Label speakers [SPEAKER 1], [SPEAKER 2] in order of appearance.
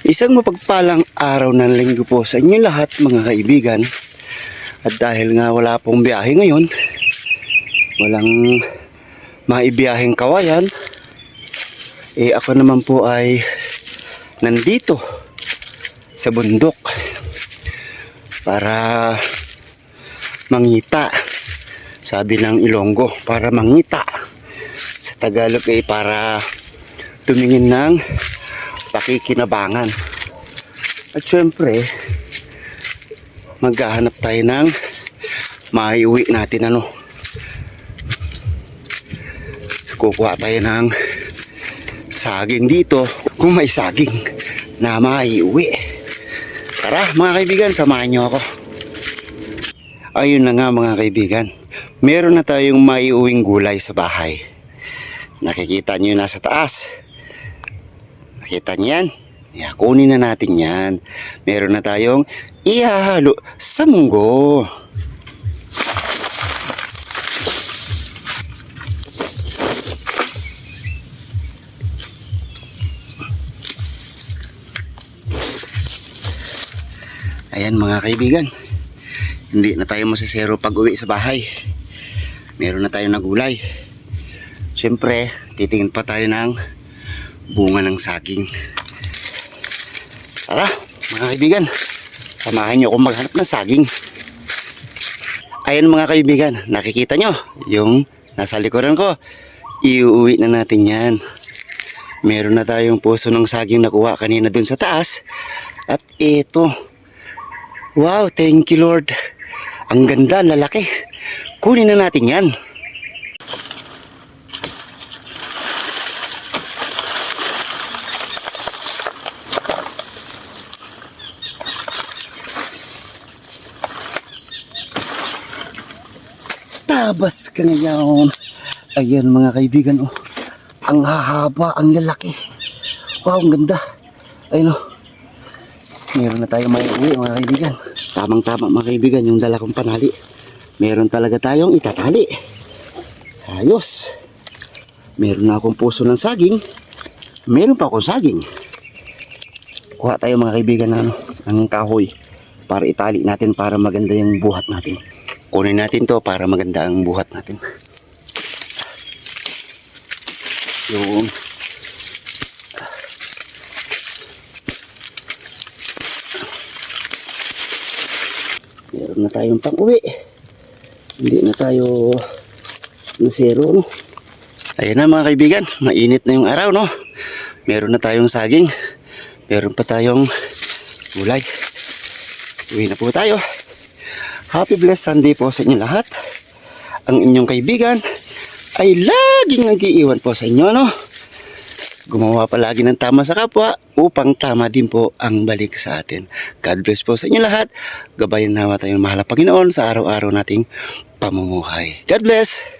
[SPEAKER 1] Isang mapagpalang araw ng linggo po sa inyo lahat mga kaibigan. At dahil nga wala pong biyahe ngayon, walang maibiyaheng kawayan, ako naman po ay nandito sa bundok para mangita. Sabi ng Ilonggo, para mangita. Sa Tagalog ay para tumingin ng pakikinabangan. At syempre, maghahanap tayo ng maiuwi natin kukuha tayo ng saging dito kung may saging na maiuwi. Tara mga kaibigan, samahan nyo ako. Ayun na nga mga kaibigan, meron na tayong maiuwing gulay sa bahay. Nakikita nyo nasa taas. Nakita nyo yan? Kunin na natin yan. Meron na tayong ihahalo sa munggo. Ayan mga kaibigan, hindi na tayo masisero pag uwi sa bahay. Meron na tayong nagulay. Siyempre, titingin pa tayo ng bunga ng saging. Tara mga kaibigan, samahan nyo akong maghanap ng saging. Ayan mga kaibigan, nakikita nyo yung nasa likuran ko. Iuwi na natin yan. Meron na tayong puso ng saging nakuha kanina dun sa taas. At ito, wow, thank you Lord. Ang ganda, lalaki. Kunin na natin yan. Tabas ka ngayon. Ayan mga kaibigan, oh. Ang hahaba, ang lalaki. Wow, ang ganda. Ayun, oh. Meron na tayong maiuwi mga kaibigan. Tamang-tama mga kaibigan, yung dala kong panali. Meron talaga tayong itatali. Ayos. Meron na akong puso ng saging. Meron pa akong saging. Kuha tayo mga kaibigan ng kahoy para itali natin para maganda yung buhat natin. Kunin natin to para maganda ang buhat natin. Yung meron na tayong pang-uwi. Hindi na tayo nasero, no? Ayan na mga kaibigan, mainit na yung araw, no? Meron na tayong saging. Meron pa tayong gulay. Uwi na po tayo. Happy blessed Sunday po sa inyo lahat. Ang inyong kaibigan ay laging nag-iiwan po sa inyo, no? Gumawa palagi ng tama sa kapwa upang tama din po ang balik sa atin. God bless po sa inyo lahat. Gabayan nawa tayong mahal na Panginoon sa araw-araw nating pamumuhay. God bless!